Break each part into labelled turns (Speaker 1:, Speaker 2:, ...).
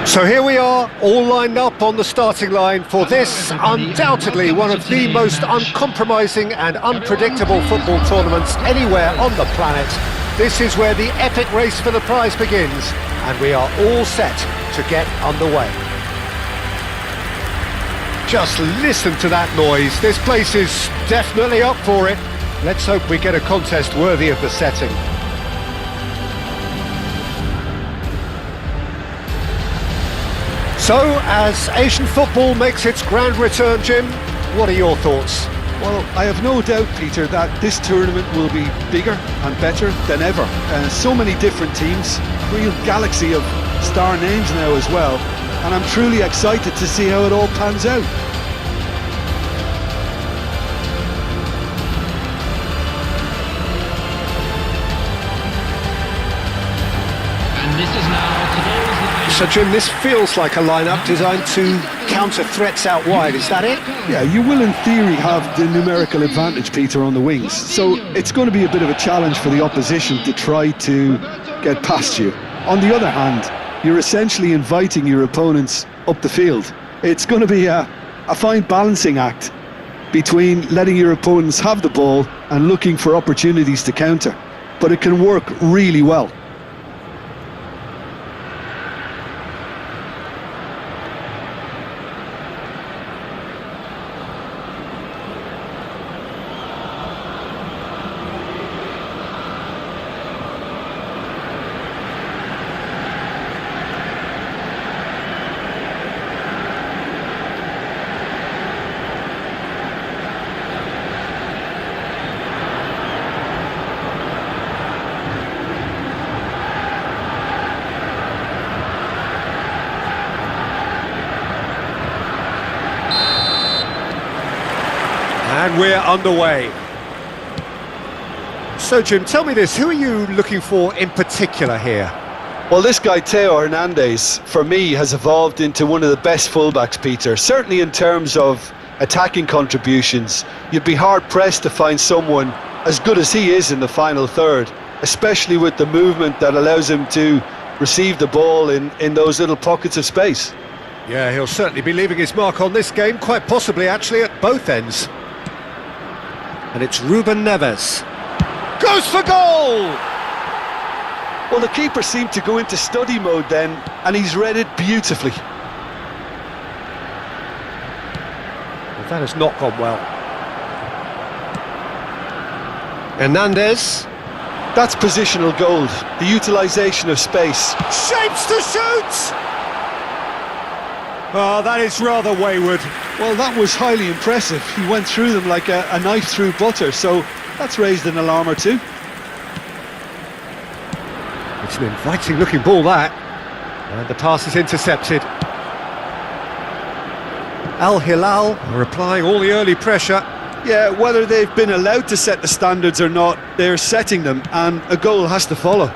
Speaker 1: So here we are, all lined up on the starting line for this, undoubtedly one of the most uncompromising and unpredictable football tournaments anywhere on the planet. This is where the epic race for the prize begins, and we are all set to get underway. Just listen to that noise. This place is definitely up for it. Let's hope we get a contest worthy of the setting. So, as Asian football makes its grand return, Jim, what are your thoughts?
Speaker 2: Well, I have no doubt, Peter, that this tournament will be bigger and better than ever. So many different teams, real galaxy of star names now as well, and I'm truly excited to see how it all pans out.
Speaker 1: So, Jim, this feels like a lineup designed to counter threats out wide, is that it?
Speaker 2: Yeah, you will in theory have the numerical advantage, Peter, on the wings. So it's going to be a bit of a challenge for the opposition to try to get past you. On the other hand, you're essentially inviting your opponents up the field. It's going to be a fine balancing act between letting your opponents have the ball and looking for opportunities to counter. But it can work really well.
Speaker 1: And we're underway. So, Jim, tell me this, who are you looking for in particular here?
Speaker 2: Well, this guy, Theo Hernandez, for me, has evolved into one of the best fullbacks, Peter. Certainly in terms of attacking contributions, you'd be hard-pressed to find someone as good as he is in the final third, especially with the movement that allows him to receive the ball in those little pockets of space.
Speaker 1: Yeah, he'll certainly be leaving his mark on this game, quite possibly actually at both ends. And it's Ruben Neves. Goes for goal!
Speaker 2: Well, the keeper seemed to go into study mode then, and he's read it beautifully.
Speaker 1: Well, that has not gone well. Hernandez.
Speaker 2: That's positional gold, the utilisation of space.
Speaker 1: Shapes to shoot! Oh, that is rather wayward.
Speaker 2: Well, that was highly impressive. He went through them like a knife through butter, so that's raised an alarm or two.
Speaker 1: It's an inviting looking ball, that. And the pass is intercepted. Al-HILLAL are applying all the early pressure.
Speaker 2: Yeah, whether they've been allowed to set the standards or not, they're setting them, and a goal has to follow.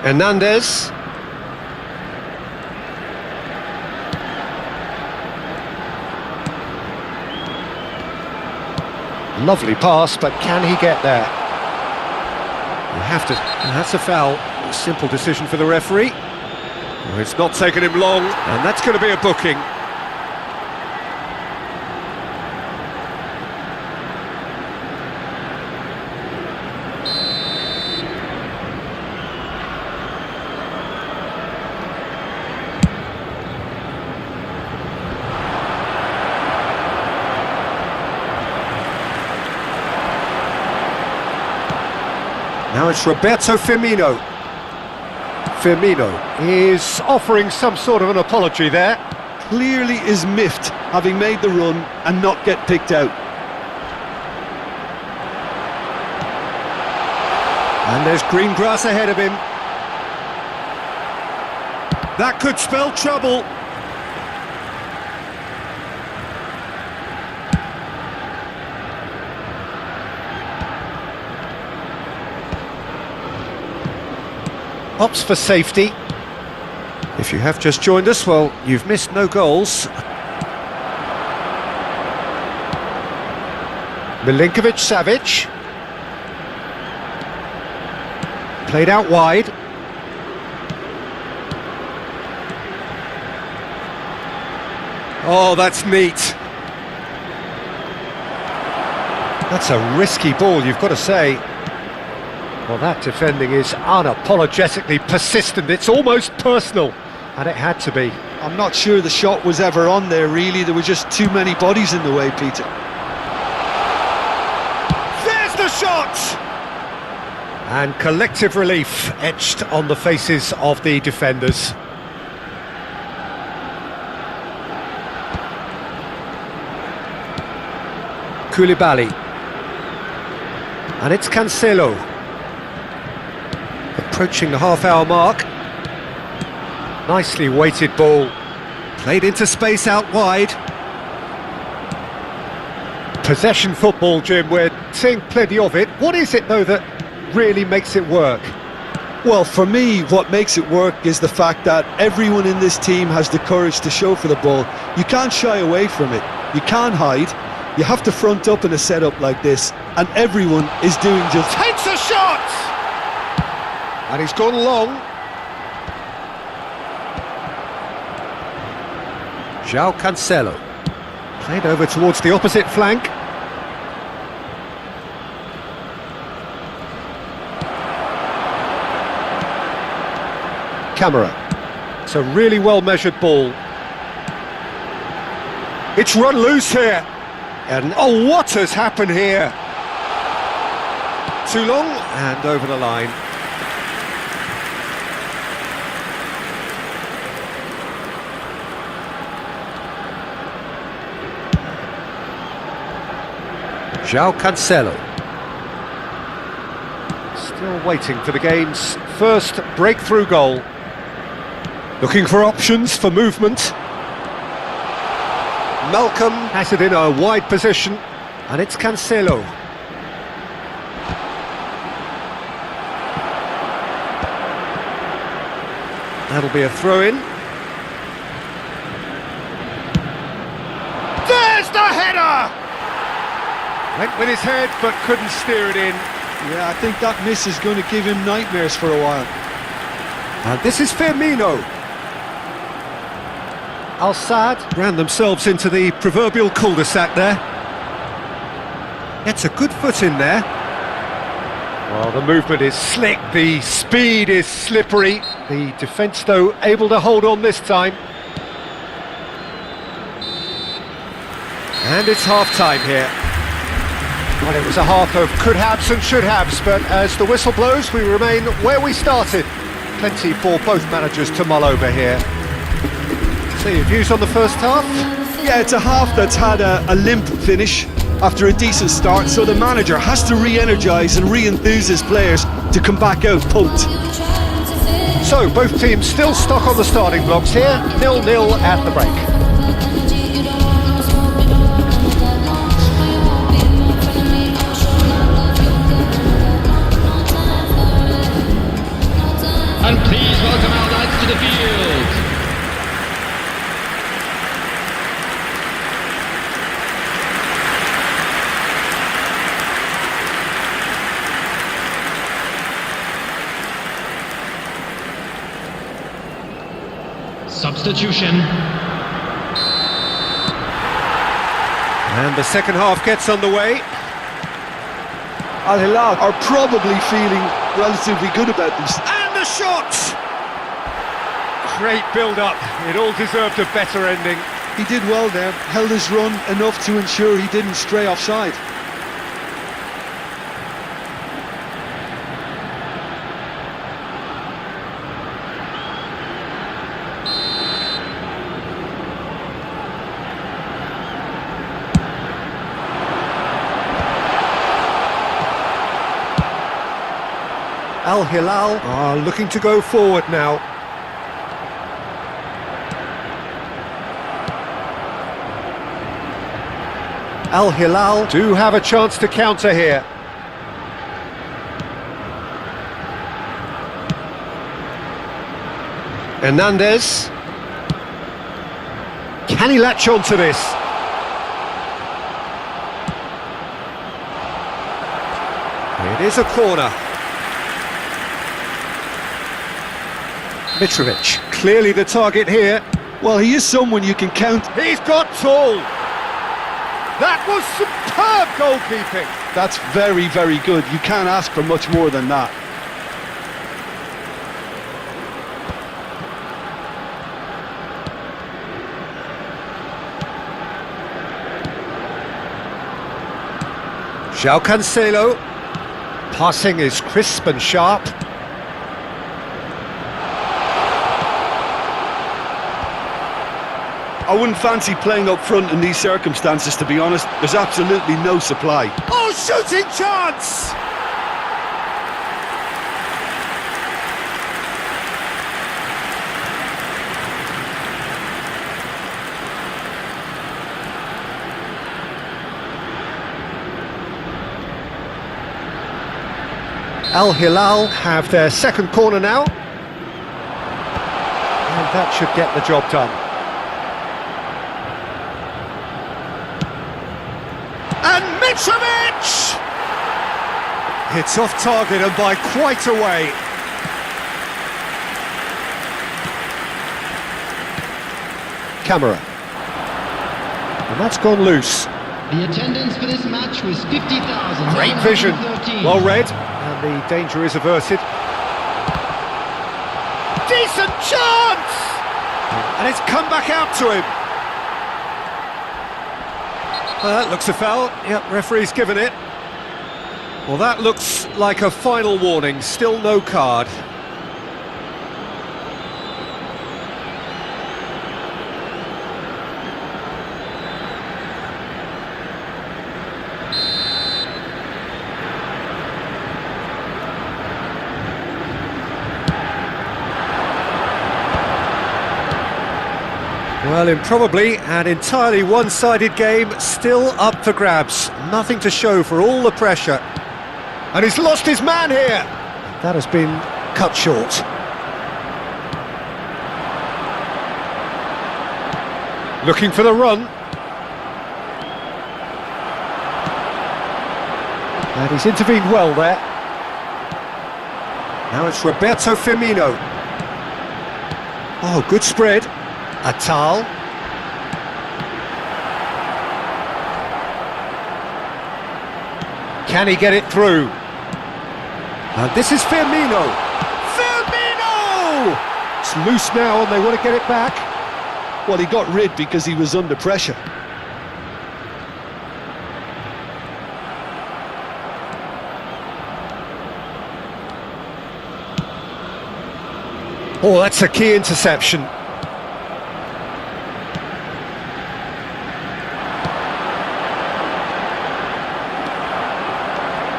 Speaker 1: Hernandez. Lovely pass, but can he get there? You have to. That's a foul. A simple decision for the referee. Well, it's not taken him long, and that's going to be a booking. Now it's Roberto Firmino. Firmino is offering some sort of an apology there.
Speaker 2: Clearly is miffed, having made the run and not get picked out.
Speaker 1: And there's green grass ahead of him. That could spell trouble. Opts for safety. If you have just joined us, well, you've missed no goals. Milinkovic-Savic. Played out wide. Oh, that's neat. That's a risky ball, you've got to say. Well, that defending is unapologetically persistent. It's almost personal, and it had to be.
Speaker 2: I'm not sure the shot was ever on there, really. There were just too many bodies in the way, Peter.
Speaker 1: There's the shot! And collective relief etched on the faces of the defenders. Koulibaly. And it's Cancelo. Approaching the half-hour mark. Nicely weighted ball. Played into space out wide. Possession football, Jim, we're seeing plenty of it. What is it, though, that really makes it work?
Speaker 2: Well, for me, what makes it work is the fact that everyone in this team has the courage to show for the ball. You can't shy away from it. You can't hide. You have to front up in a setup like this, and everyone is doing just...
Speaker 1: Takes a shot! And he's gone long. João Cancelo. Played over towards the opposite flank. Camera. It's a really well-measured ball. It's run loose here. And oh, what has happened here? Too long and over the line. João Cancelo. Still waiting for the game's first breakthrough goal. Looking for options for movement. Malcolm has it in a wide position, and it's Cancelo. That'll be a throw-in. There's the header! Went with his head, but couldn't steer it in.
Speaker 2: Yeah, I think that miss is going to give him nightmares for a while.
Speaker 1: And this is Firmino. Al-SADD ran themselves into the proverbial cul-de-sac there. Gets a good foot in there. Well, the movement is slick, the speed is slippery. The defence, though, able to hold on this time. And it's half-time here. Well, it was a half of could-haves and should-haves, but as the whistle blows, we remain where we started. Plenty for both managers to mull over here. So your views on the first half?
Speaker 2: Yeah, it's a half that's had a limp finish after a decent start, so the manager has to re-energise and re-enthuse his players to come back out pumped.
Speaker 1: So, both teams still stuck on the starting blocks here, 0-0 at the break.
Speaker 3: And please welcome our lads to the field. Substitution.
Speaker 1: And the second half gets underway.
Speaker 2: Al-HILLAL are probably feeling relatively good about this.
Speaker 1: And the shot! Great build-up. It all deserved a better ending.
Speaker 2: He did well there, held his run enough to ensure he didn't stray offside.
Speaker 1: Al-HILLAL are looking to go forward now. Al-HILLAL do have a chance to counter here. Hernandez. Can he latch on to this? It is a corner. Mitrovic, clearly the target here.
Speaker 2: Well, he is someone you can count.
Speaker 1: He's got tall. That was superb goalkeeping.
Speaker 2: That's very, very good. You can't ask for much more than that.
Speaker 1: João Cancelo. Passing is crisp and sharp.
Speaker 2: I wouldn't fancy playing up front in these circumstances, to be honest. There's absolutely no supply.
Speaker 1: Oh, shooting chance! Al-HILLAL have their second corner now. And that should get the job done. And Mitrovic! It's off target and by quite a way. Camera. And that's gone loose.
Speaker 3: The attendance for this match was 50,000.
Speaker 1: Great vision. Well read. And the danger is averted. Decent chance! And it's come back out to him. Well, that looks a foul. Yep, referee's given it. Well, that looks like a final warning. Still no card. Well, in probably an entirely one-sided game, still up for grabs. Nothing to show for all the pressure. And he's lost his man here. That has been cut short. Looking for the run. And he's intervened well there. Now it's Roberto Firmino. Oh, good spread. Atal. Can he get it through? And this is Firmino. Firmino! It's loose now and they want to get it back.
Speaker 2: Well, he got rid because he was under pressure.
Speaker 1: Oh, that's a key interception.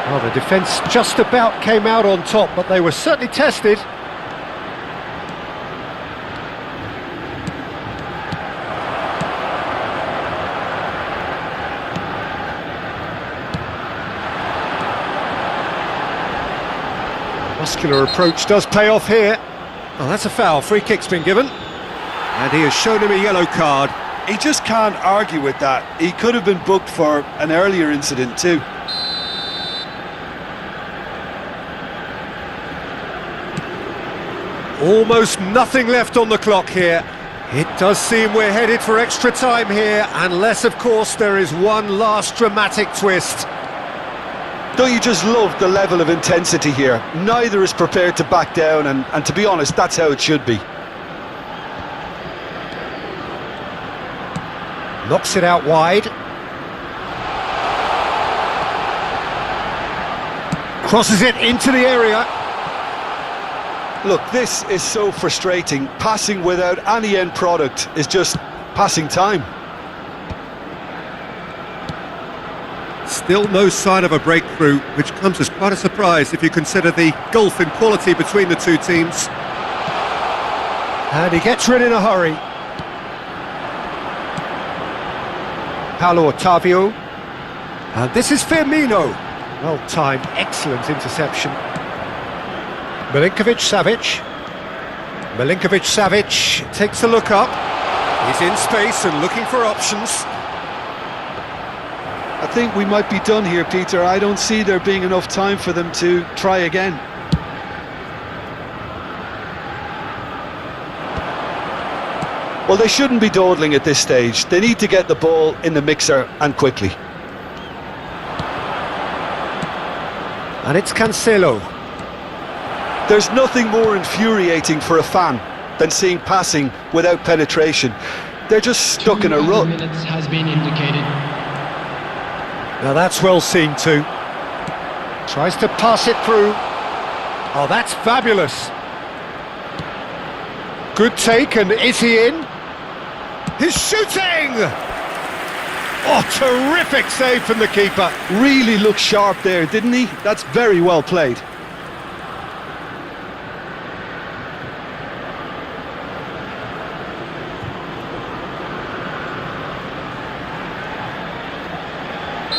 Speaker 1: Well, the defence just about came out on top, but they were certainly tested. Muscular approach does pay off here. Oh, that's a foul. Free kick's been given. And he has shown him a yellow card.
Speaker 2: He just can't argue with that. He could have been booked for an earlier incident too.
Speaker 1: Almost nothing left on the clock here. It does seem we're headed for extra time here, unless, of course, there is one last dramatic twist.
Speaker 2: Don't you just love the level of intensity here? Neither is prepared to back down, and to be honest, that's how it should be.
Speaker 1: Knocks it out wide. Crosses it into the area.
Speaker 2: Look, this is so frustrating. Passing without any end product is just passing time.
Speaker 1: Still no sign of a breakthrough, which comes as quite a surprise if you consider the gulf in quality between the two teams. And he gets rid in a hurry. Paulo Otavio. And this is Firmino. Well timed, excellent interception. Milinkovic-Savic. Milinkovic-Savic takes a look up. He's in space and looking for options.
Speaker 2: I think we might be done here, Peter. I don't see there being enough time for them to try again. Well, they shouldn't be dawdling at this stage. They need to get the ball in the mixer and quickly.
Speaker 1: And it's Cancelo.
Speaker 2: There's nothing more infuriating for a fan than seeing passing without penetration. They're just stuck in a rut.
Speaker 3: Minutes has been indicated.
Speaker 1: Now that's well seen too. Tries to pass it through. Oh, that's fabulous. Good take, and is he in? He's shooting! Oh, terrific save from the keeper.
Speaker 2: Really looked sharp there, didn't he? That's very well played.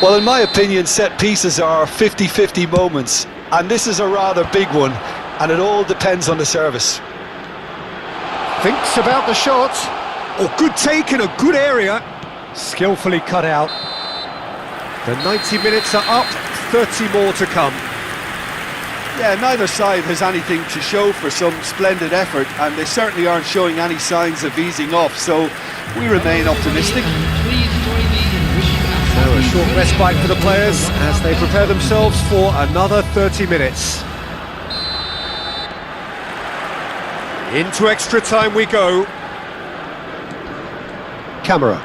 Speaker 2: Well, in my opinion, set pieces are 50-50 moments, and this is a rather big one, and it all depends on the service.
Speaker 1: Thinks about the shot. Oh, good take in a good area. Skillfully cut out. The 90 minutes are up, 30 more to come.
Speaker 2: Yeah, neither side has anything to show for some splendid effort, and they certainly aren't showing any signs of easing off, so we remain optimistic.
Speaker 3: Please join me in wishing
Speaker 1: Now a short respite for the players as they prepare themselves for another 30 minutes. Into extra time we go. Camera.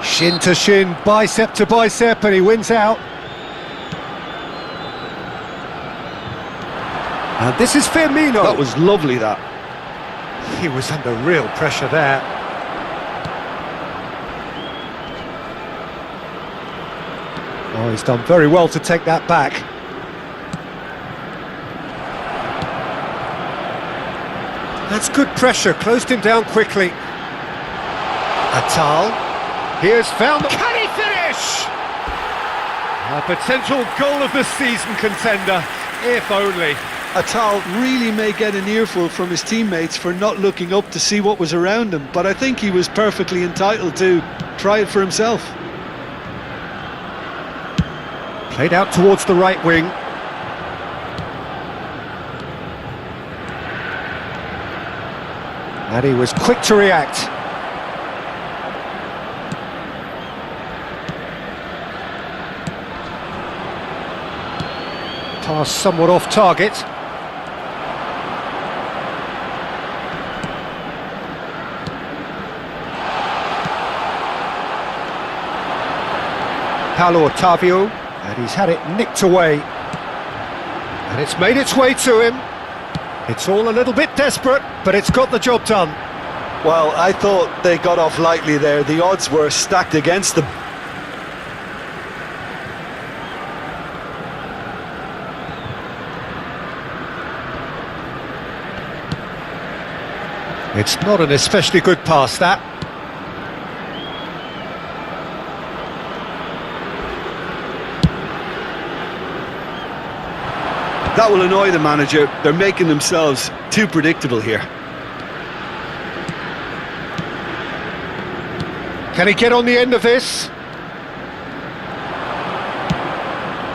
Speaker 1: Shin to shin, bicep to bicep, and he wins out. And this is Firmino.
Speaker 2: That was lovely, that.
Speaker 1: He was under real pressure there. Oh, he's done very well to take that back. That's good pressure, closed him down quickly. Atal. Here's found. Can he finish? A potential goal of the season contender, if only.
Speaker 2: Atal really may get an earful from his teammates for not looking up to see what was around him, but I think he was perfectly entitled to try it for himself.
Speaker 1: Played out towards the right wing. And he was quick to react. Pass somewhat off target. Paulo Otavio, and he's had it nicked away. And it's made its way to him. It's all a little bit desperate, but it's got the job done.
Speaker 2: Well, I thought they got off lightly there. The odds were stacked against them.
Speaker 1: It's not an especially good pass, that.
Speaker 2: That will annoy the manager. They're making themselves too predictable here.
Speaker 1: Can he get on the end of this?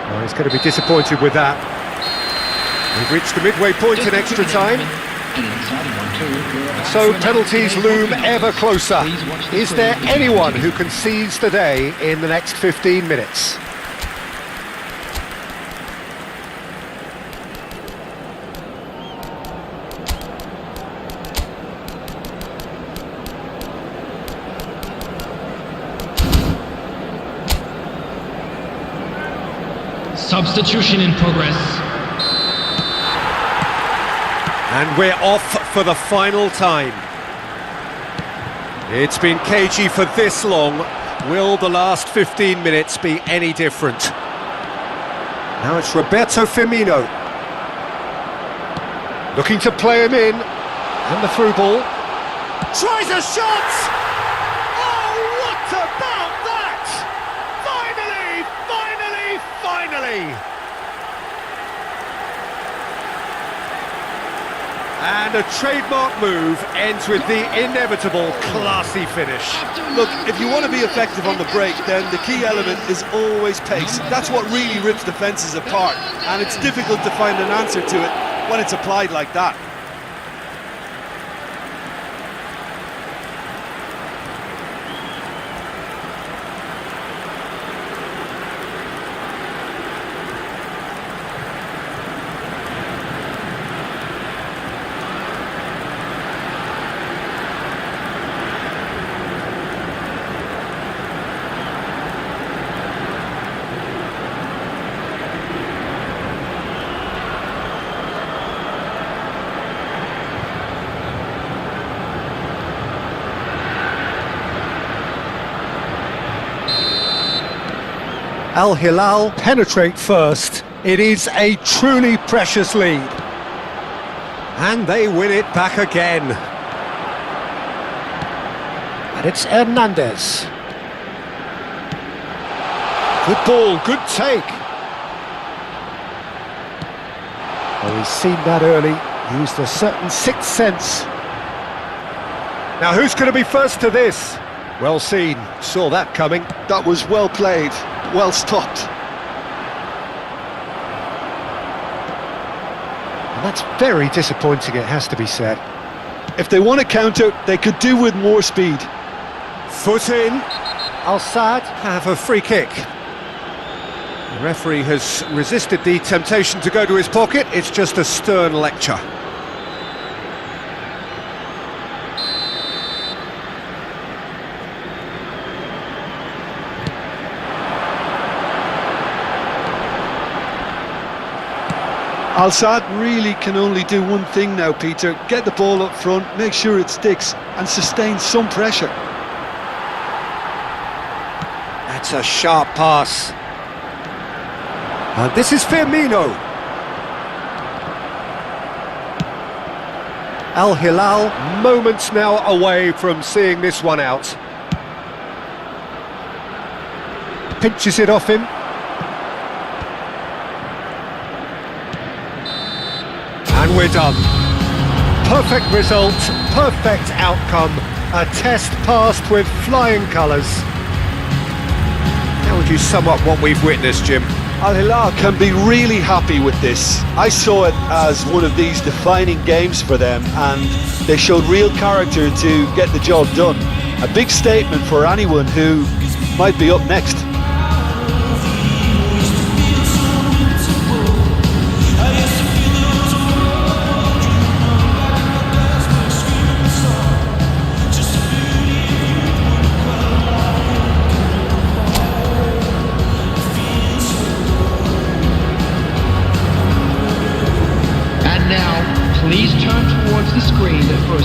Speaker 1: Oh, he's going to be disappointed with that. We've reached the midway point in extra time. So penalties loom ever closer. Is there anyone who can seize the day in the next 15 minutes?
Speaker 3: Substitution in progress.
Speaker 1: And we're off for the final time. It's been cagey for this long. Will the last 15 minutes be any different? Now it's Roberto Firmino. Looking to play him in. And the through ball. Tries a shot! Oh, what about that? Finally! And a trademark move ends with the inevitable classy finish.
Speaker 2: Look, if you want to be effective on the break, then the key element is always pace. That's what really rips defences apart, and it's difficult to find an answer to it when it's applied like that.
Speaker 1: Al-HILLAL penetrate first. It is a truly precious lead. And they win it back again. And it's Hernandez. Good ball, good take. Oh, he's seen that early, used a certain sixth sense. Now who's going to be first to this? Well seen, saw that coming.
Speaker 2: That was well played, well stopped.
Speaker 1: And that's very disappointing, it has to be said.
Speaker 2: If they want to counter, they could do with more speed.
Speaker 1: Foot in. Al-SADD have a free kick. The referee has resisted the temptation to go to his pocket. It's just a stern lecture.
Speaker 2: Al-SADD really can only do one thing now, Peter. Get the ball up front, make sure it sticks, and sustain some pressure.
Speaker 1: That's a sharp pass. And this is Firmino. Al-HILLAL moments now away from seeing this one out. Pinches it off him. And we're done. Perfect result, perfect outcome. A test passed with flying colours. How would you sum up what we've witnessed, Jim?
Speaker 2: Al-HILLAL can be really happy with this. I saw it as one of these defining games for them, and they showed real character to get the job done. A big statement for anyone who might be up next.
Speaker 3: Now, please turn towards the screen for a